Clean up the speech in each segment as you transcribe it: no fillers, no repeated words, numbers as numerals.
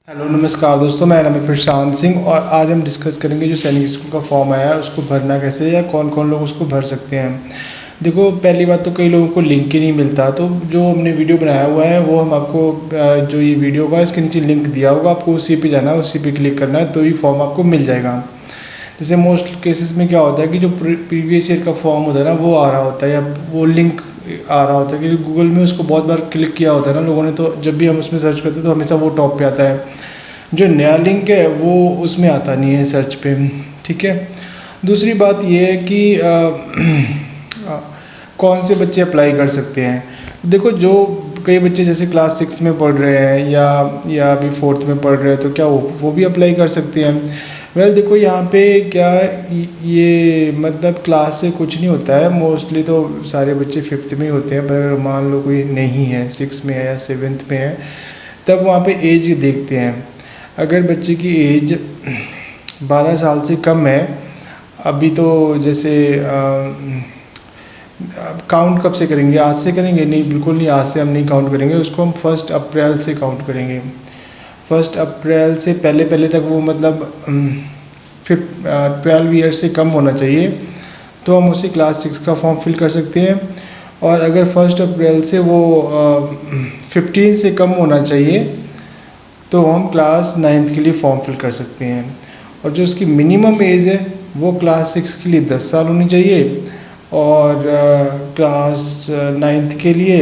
Hello नमस्कार दोस्तों, मैं नाम है प्रशांत सिंह और आज हम डिस्कस करेंगे जो सैनिक स्कूल का फॉर्म आया है उसको भरना कैसे है या कौन कौन लोग उसको भर सकते हैं। देखो, पहली बात तो कई लोगों को लिंक ही नहीं मिलता, तो जो हमने वीडियो बनाया हुआ है वो हम आपको जो ये वीडियो का इसके नीचे लिंक दिया होगा, आपको उसी पे जाना है, उसी पे क्लिक करना है तो ये फॉर्म आपको मिल जाएगा। जैसे मोस्ट केसेस में क्या होता है कि जो प्रीवियस ईयर का फॉर्म होता है ना वो आ रहा होता है या वो लिंक आ रहा होता है, क्योंकि गूगल में उसको बहुत बार क्लिक किया होता है ना लोगों ने, तो जब भी हम उसमें सर्च करते हैं तो हमेशा वो टॉप पे आता है। जो नया लिंक है वो उसमें आता नहीं है सर्च पे। ठीक है, दूसरी बात ये है कि कौन से बच्चे अप्लाई कर सकते हैं। देखो, जो कई बच्चे जैसे क्लास 6 में पढ़ रहे हैं या अभी 4th में पढ़ रहे हैं तो क्या वो भी अप्लाई कर सकते हैं। वेल देखो, यहाँ पे क्या ये मतलब क्लास से कुछ नहीं होता है, मोस्टली तो सारे बच्चे 5th में ही होते हैं, पर अगर मान लो कोई नहीं है 6 में है या 7th में है तब वहाँ पे एज देखते हैं। अगर बच्चे की एज 12 साल से कम है, अभी तो जैसे काउंट कब से करेंगे, आज से करेंगे? नहीं, बिल्कुल नहीं, आज से हम नहीं काउंट करेंगे उसको, हम 1 अप्रैल से काउंट करेंगे। 1 अप्रैल से पहले पहले तक वो मतलब 12 ईयर से कम होना चाहिए, तो हम उसी क्लास 6 का फॉर्म फिल कर सकते हैं। और अगर 1 अप्रैल से वो 15 से कम होना चाहिए तो हम क्लास 9th के लिए फॉर्म फिल कर सकते हैं। और जो उसकी मिनिमम एज है वो क्लास 6 के लिए 10 साल होनी चाहिए और क्लास 9th के लिए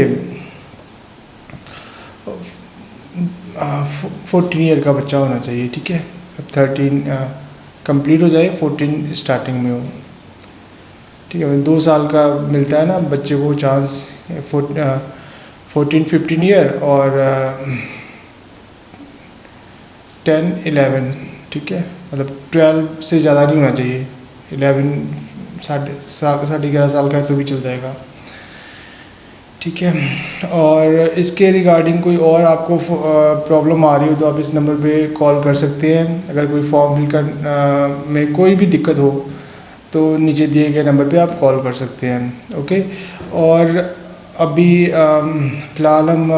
14 ईयर का बच्चा होना चाहिए। ठीक है, अब 13 कंप्लीट हो जाए, 14 स्टार्टिंग में हो। ठीक है, 2 साल का मिलता है ना बच्चे को चांस, 14-15 ईयर और 10-11। ठीक है, मतलब 12 से ज़्यादा नहीं होना चाहिए, 11 11.5 साल का है तो भी चल जाएगा। ठीक है, और इसके रिगार्डिंग कोई और आपको प्रॉब्लम आ रही हो तो आप इस नंबर पे कॉल कर सकते हैं। अगर कोई फॉर्म फिल कर में कोई भी दिक्कत हो तो नीचे दिए गए नंबर पे आप कॉल कर सकते हैं। ओके, और अभी फ़िलहाल हम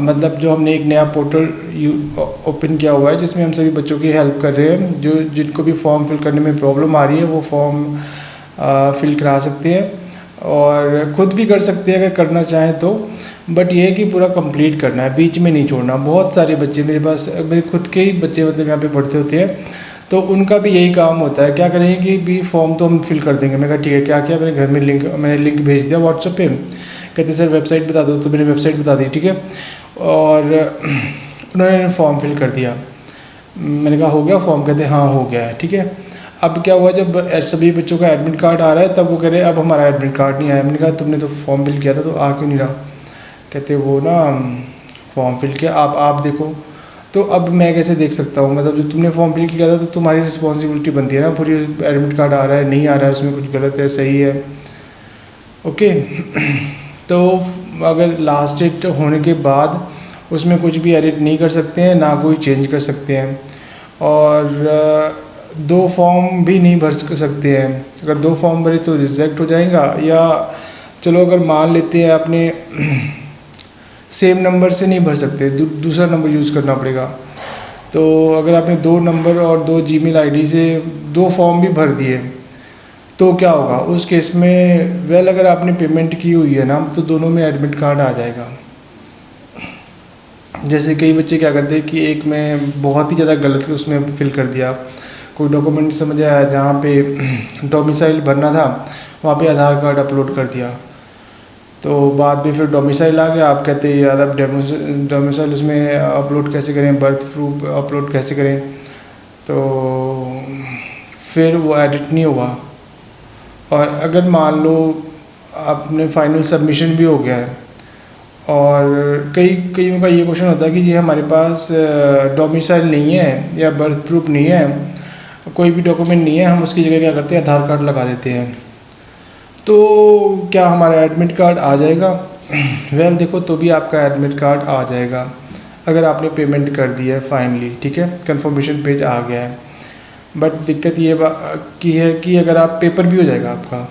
मतलब जो हमने एक नया पोर्टल ओपन किया हुआ है जिसमें हम सभी बच्चों की हेल्प कर रहे हैं। जो जिनको भी फॉर्म फिल करने में प्रॉब्लम आ रही है वो फॉर्म फिल करा सकते हैं और ख़ुद भी कर सकते हैं अगर करना चाहें तो। बट ये है कि पूरा कंप्लीट करना है, बीच में नहीं छोड़ना। बहुत सारे बच्चे मेरे पास, मेरे खुद के ही बच्चे मतलब यहाँ पे पढ़ते होते हैं, तो उनका भी यही काम होता है। क्या करेंगे कि भी फॉर्म तो हम फिल कर देंगे। मैंने कहा ठीक है, क्या किया मैंने, घर में मैंने लिंक भेज दिया व्हाट्सएप पे, कहते सर वेबसाइट बता दो, तो मैंने वेबसाइट बता दी। ठीक है, और उन्होंने फॉर्म फिल कर दिया। मैंने कहा हो गया फॉर्म, कहते हाँ हो गया है। ठीक है, अब क्या हुआ, जब सभी बच्चों का एडमिट कार्ड आ रहा है तब वो कह रहे अब हमारा एडमिट कार्ड नहीं आया। मैंने कहा तुमने तो फॉर्म फिल किया था तो आ क्यों नहीं रहा? कहते वो ना फॉर्म फिल किया, आप देखो। तो अब मैं कैसे देख सकता हूँ? मतलब जो तुमने फॉर्म फिल किया था तो तुम्हारी रिस्पॉन्सिबिलिटी बनती है ना पूरी। एडमिट कार्ड आ रहा है, नहीं आ रहा है, उसमें कुछ गलत है, सही है। ओके तो अगर लास्ट डेट होने के बाद उसमें कुछ भी एडिट नहीं कर सकते हैं, ना कोई चेंज कर सकते हैं। और 2 फॉर्म भी नहीं भर सकते हैं। अगर 2 फॉर्म भरे तो रिजेक्ट हो जाएगा। या चलो अगर मान लेते हैं आपने सेम नंबर से नहीं भर सकते, दूसरा नंबर यूज़ करना पड़ेगा। तो अगर आपने 2 नंबर और 2 जीमेल आईडी से 2 फॉर्म भी भर दिए तो क्या होगा उस केस में? वेल अगर आपने पेमेंट की हुई है ना तो दोनों में एडमिट कार्ड आ जाएगा। जैसे कई बच्चे क्या करते हैं कि एक में बहुत ही ज़्यादा गलत उसमें फिल कर दिया, कोई डॉक्यूमेंट समझ आया जहाँ पे डोमिसाइल भरना था वहाँ पे आधार कार्ड अपलोड कर दिया, तो बाद में फिर डोमिसाइल आ गया। आप कहते हैं यार अब डोमिसाइल उसमें अपलोड कैसे करें, बर्थ प्रूफ अपलोड कैसे करें? तो फिर वो एडिट नहीं हुआ। और अगर मान लो आपने फाइनल सबमिशन भी हो गया है और कईयों का ये क्वेश्चन होता है कि जी हमारे पास डोमिसाइल नहीं है या बर्थ प्रूफ नहीं है, कोई भी डॉक्यूमेंट नहीं है, हम उसकी जगह क्या करते हैं आधार कार्ड लगा देते हैं, तो क्या हमारा एडमिट कार्ड आ जाएगा? वेल देखो, तो भी आपका एडमिट कार्ड आ जाएगा अगर आपने पेमेंट कर दी है फाइनली। ठीक है, कंफर्मेशन पेज आ गया है। बट दिक्कत ये की है कि अगर आप पेपर भी हो जाएगा आपका।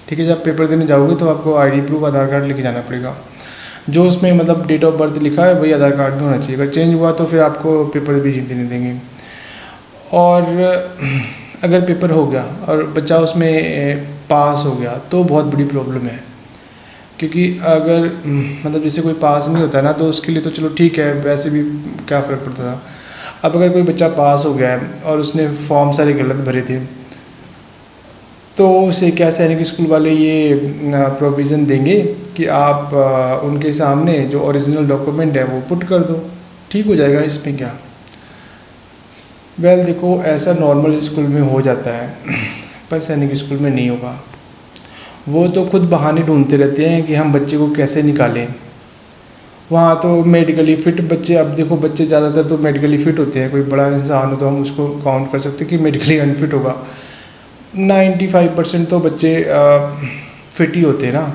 ठीक है, जब पेपर देने जाओगे तो आपको आईडी प्रूफ आधार कार्ड लेके जाना पड़ेगा। जो उसमें मतलब डेट ऑफ बर्थ लिखा है वही आधार कार्ड में होना चाहिए। अगर चेंज हुआ तो फिर आपको पेपर भी देने देंगे। और अगर पेपर हो गया और बच्चा उसमें पास हो गया तो बहुत बड़ी प्रॉब्लम है, क्योंकि अगर मतलब जैसे कोई पास नहीं होता ना तो उसके लिए तो चलो ठीक है, वैसे भी क्या फ़र्क पड़ता था। अब अगर कोई बच्चा पास हो गया है और उसने फॉर्म सारे गलत भरे थे तो उसे क्या सैनिक स्कूल वाले ये प्रोविज़न देंगे कि आप उनके सामने जो ओरिजिनल डॉक्यूमेंट है वो पुट कर दो, ठीक हो जाएगा, इसमें क्या। वेल देखो, ऐसा नॉर्मल स्कूल में हो जाता है पर सैनिक स्कूल में नहीं होगा। वो तो खुद बहाने ढूंढते रहते हैं कि हम बच्चे को कैसे निकालें। वहाँ तो मेडिकली फ़िट बच्चे, अब देखो बच्चे ज़्यादातर तो मेडिकली फ़िट होते हैं। कोई बड़ा इंसान हो तो हम उसको काउंट कर सकते हैं कि मेडिकली अनफिट होगा। 95% तो बच्चे फिट ही होते हैं ना।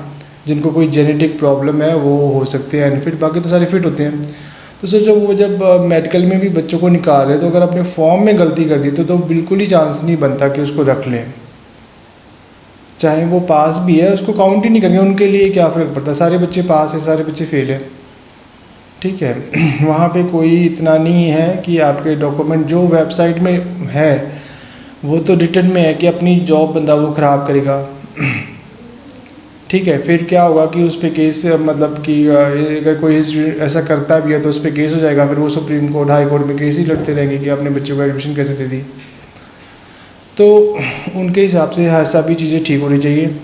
जिनको कोई जेनेटिक प्रॉब्लम है वो हो सकते हैं अनफिट, बाकी तो सारे फिट होते हैं। तो सोचो वो जब मेडिकल में भी बच्चों को निकाल रहे तो अगर अपने फॉर्म में गलती कर दी तो बिल्कुल ही चांस नहीं बनता कि उसको रख लें। चाहे वो पास भी है उसको काउंट ही नहीं करेंगे, उनके लिए क्या फ़र्क पड़ता है, सारे बच्चे पास हैं सारे बच्चे फेल हैं, ठीक है। वहाँ पे कोई इतना नहीं है कि आपके डॉक्यूमेंट जो वेबसाइट में है वो तो रिटर्न में है कि अपनी जॉब बंदा वो ख़राब करेगा, ठीक है। फिर क्या होगा कि उस पर केस, मतलब कि अगर कोई ऐसा करता भी है तो उस पर केस हो जाएगा। फिर वो सुप्रीम कोर्ट हाई कोर्ट में केस ही लड़ते रहेंगे कि आपने बच्चों को एडमिशन कैसे दे दी। तो उनके हिसाब से ऐसा भी चीज़ें ठीक होनी चाहिए।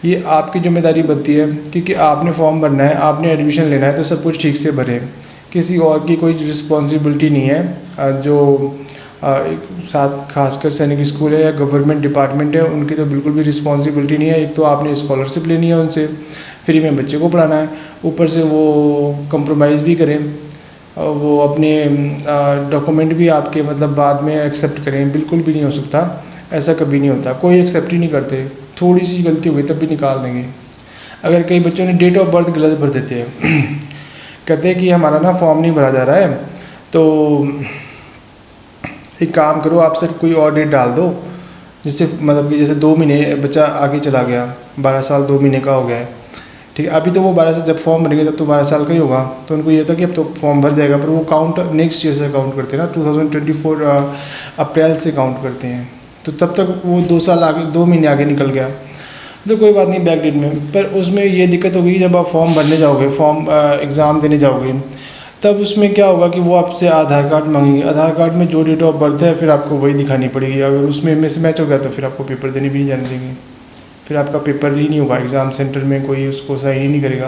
ये आपकी जिम्मेदारी बनती है क्योंकि आपने फॉर्म भरना है, आपने एडमिशन लेना है तो सब कुछ ठीक से भरें। किसी और की कोई रिस्पॉन्सिबिलिटी नहीं है। जो साथ खासकर सैनिक स्कूल है या गवर्नमेंट डिपार्टमेंट है उनकी तो बिल्कुल भी रिस्पॉन्सिबिलिटी नहीं है। एक तो आपने स्कॉलरशिप लेनी है उनसे, फ्री में बच्चे को पढ़ाना है, ऊपर से वो कंप्रोमाइज़ भी करें और वो अपने डॉक्यूमेंट भी आपके मतलब बाद में एक्सेप्ट करें, बिल्कुल भी नहीं हो सकता। ऐसा कभी नहीं होता, कोई एक्सेप्ट ही नहीं करते। थोड़ी सी गलती हो गई तब भी निकाल देंगे। अगर कई बच्चों ने डेट ऑफ बर्थ गलत भर देते हैं कहते हैं कि हमारा ना फॉर्म नहीं भरा जा रहा है, तो एक काम करो आप सर कोई और डेट डाल दो, जिससे मतलब कि जैसे 2 महीने बच्चा आगे चला गया, 12 साल 2 महीने का हो गया है, ठीक है। अभी तो वो 12 साल जब फॉर्म भरेंगे तब तो 12 साल का ही होगा, तो उनको ये था कि अब तो फॉर्म भर जाएगा, पर वो काउंट नेक्स्ट ईयर से काउंट करते हैं ना, 2024 अप्रैल से काउंट करते हैं। तो तब तक वो 2 साल आगे, 2 महीने आगे निकल गया, तो कोई बात नहीं बैक डेट में। पर उसमें ये दिक्कत होगी जब आप फॉर्म भरने जाओगे, फॉर्म एग्ज़ाम देने जाओगे, तब उसमें क्या होगा कि वो आपसे आधार कार्ड मांगेंगे। आधार कार्ड में जो डेट ऑफ बर्थ है फिर आपको वही दिखानी पड़ेगी। अगर उसमें मिसमैच हो गया तो फिर आपको पेपर देने भी नहीं जाने देंगे, फिर आपका पेपर ही नहीं होगा। एग्ज़ाम सेंटर में कोई उसको सही ही नहीं करेगा,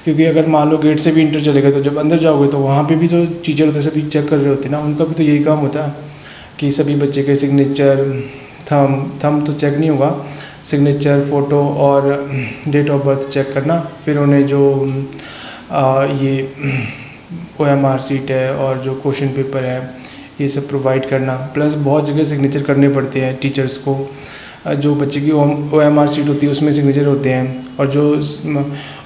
क्योंकि अगर मान लो गेट से भी इंटर चलेगा तो जब अंदर जाओगे तो वहाँ पे भी जो टीचर होते हैं सभी चेक कर रहे होते हैं ना, उनका भी तो यही काम होता है कि सभी बच्चे के सिग्नेचर, थंब तो चेक नहीं होगा, सिग्नेचर, फ़ोटो और डेट ऑफ बर्थ चेक करना, फिर उन्हें जो ये OMR शीट है और जो क्वेश्चन पेपर है ये सब प्रोवाइड करना। प्लस बहुत जगह सिग्नेचर करने पड़ते हैं टीचर्स को, जो बच्चे की OMR शीट होती है उसमें सिग्नेचर होते हैं,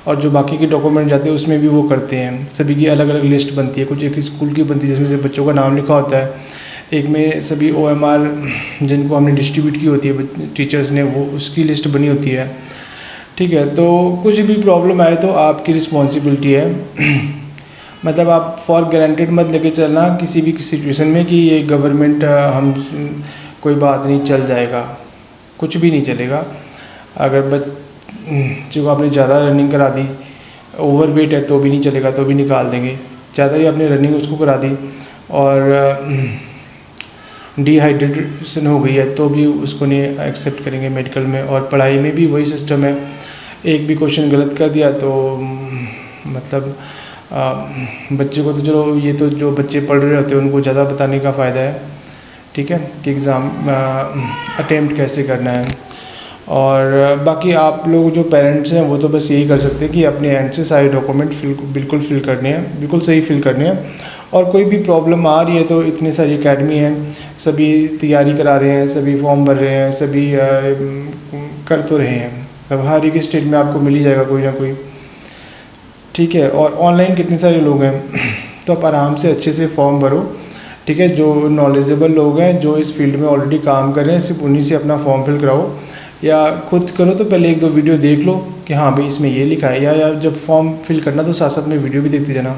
और जो बाकी के डॉक्यूमेंट जाते हैं उसमें भी वो करते हैं। सभी की अलग अलग लिस्ट बनती है, कुछ एक स्कूल की बनती है जिसमें से बच्चों का नाम लिखा होता है, एक में सभी OMR जिनको हमने डिस्ट्रीब्यूट की होती है टीचर्स ने, वो उसकी लिस्ट बनी होती है, ठीक है। तो कुछ भी प्रॉब्लम आए तो आपकी रिस्पॉन्सिबिलिटी है। मतलब आप फॉर गारंटेड मत लेके चलना किसी भी सिचुएशन में कि ये गवर्नमेंट हम कोई बात नहीं चल जाएगा, कुछ भी नहीं चलेगा। अगर बच्चे को आपने ज़्यादा रनिंग करा दी, ओवरवेट है तो भी नहीं चलेगा, तो भी निकाल देंगे। ज़्यादा ही आपने रनिंग उसको करा दी और डिहाइड्रेशन हो गई है तो भी उसको नहीं एक्सेप्ट करेंगे मेडिकल में। और पढ़ाई में भी वही सिस्टम है, एक भी क्वेश्चन गलत कर दिया तो मतलब बच्चे को तो चलो, ये तो जो बच्चे पढ़ रहे होते हैं उनको ज़्यादा बताने का फ़ायदा है, ठीक है, कि एग्ज़ाम अटेम्प्ट कैसे करना है। और बाकी आप लोग जो पेरेंट्स हैं वो तो बस यही कर सकते हैं कि अपने एंड से सारे डॉक्यूमेंट बिल्कुल फिल करने हैं, बिल्कुल सही फिल करने हैं। और कोई भी प्रॉब्लम आ रही है तो इतनी सारी एकेडमी है, सभी तैयारी करा रहे हैं, सभी फॉर्म भर रहे हैं, सभी कर तो रहे हैं। अब हर एक स्टेट में आपको मिल ही जाएगा कोई ना कोई, ठीक है। और ऑनलाइन कितने सारे लोग हैं, तो आप आराम से अच्छे से फॉर्म भरो, ठीक है। जो नॉलेजेबल लोग हैं, जो इस फील्ड में ऑलरेडी काम कर रहे हैं, सिर्फ उन्हीं से अपना फॉर्म फिल कराओ, या खुद करो तो पहले 1-2 वीडियो देख लो, कि हाँ भाई इसमें ये लिखा है, या जब फॉर्म फिल करना तो साथ साथ में वीडियो भी देखते जाना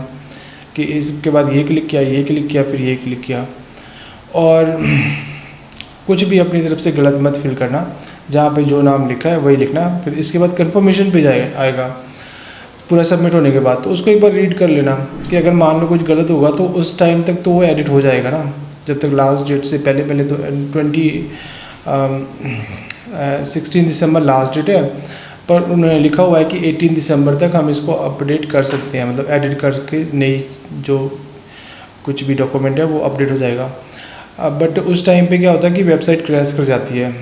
कि इसके बाद ये क्लिक किया, ये क्लिक किया, फिर ये क्लिक किया। और कुछ भी अपनी तरफ से गलत मत फिल करना, जहाँ पे जो नाम लिखा है वही लिखना। फिर इसके बाद कंफर्मेशन पेज आएगा पूरा सबमिट होने के बाद, तो उसको एक बार रीड कर लेना कि अगर मान लो कुछ गलत होगा तो उस टाइम तक तो वो एडिट हो जाएगा ना, जब तक लास्ट डेट से पहले तो 16 दिसंबर लास्ट डेट है, पर उन्होंने लिखा हुआ है कि 18 दिसंबर तक हम इसको अपडेट कर सकते हैं, मतलब एडिट करके नई जो कुछ भी डॉक्यूमेंट है वो अपडेट हो जाएगा। बट उस टाइम पे क्या होता है कि वेबसाइट क्रैश कर जाती है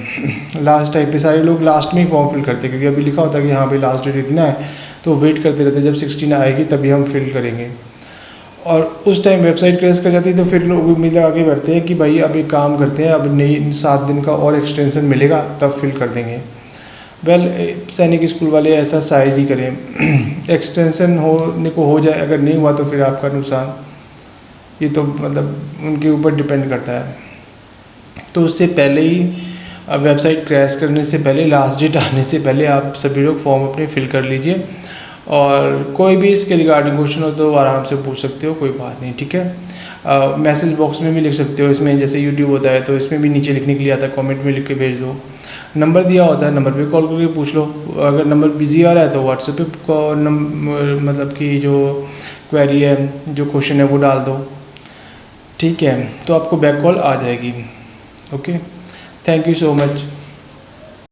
लास्ट टाइम पे। सारे लोग लास्ट में ही फॉर्म फिल करते हैं, क्योंकि अभी लिखा होता है कि हाँ भाई लास्ट डेट इतना है, तो वेट करते रहते हैं जब 16 आएगी तभी हम फिल करेंगे। और उस टाइम वेबसाइट क्रैश कर जाती है, तो फिर लोग उम्मीद लगा के बैठते हैं कि भाई अब एक काम करते हैं, अब नई 7 दिन का और एक्सटेंशन मिलेगा तब फिल कर देंगे। वेल सैनिक स्कूल वाले ऐसा शायद ही करें एक्सटेंशन होने को हो जाए, अगर नहीं हुआ तो फिर आपका नुकसान, ये तो मतलब उनके ऊपर डिपेंड करता है। तो उससे पहले ही वेबसाइट क्रैश करने से पहले, लास्ट डेट आने से पहले आप सभी लोग फॉर्म अपने फिल कर लीजिए। और कोई भी इसके रिगार्डिंग क्वेश्चन हो तो आराम से पूछ सकते हो, कोई बात नहीं, ठीक है। मैसेज बॉक्स में भी लिख सकते हो, इसमें जैसे यूट्यूब होता है तो इसमें भी नीचे लिखने के लिए आता है, कमेंट में लिख के भेज दो। नंबर दिया होता है, नंबर पे कॉल करके पूछ लो। अगर नंबर बिजी आ रहा है तो व्हाट्सएप पे मतलब कि जो क्वेरी है, जो क्वेश्चन है वो डाल दो, ठीक है, तो आपको बैक कॉल आ जाएगी। Okay, thank you so much.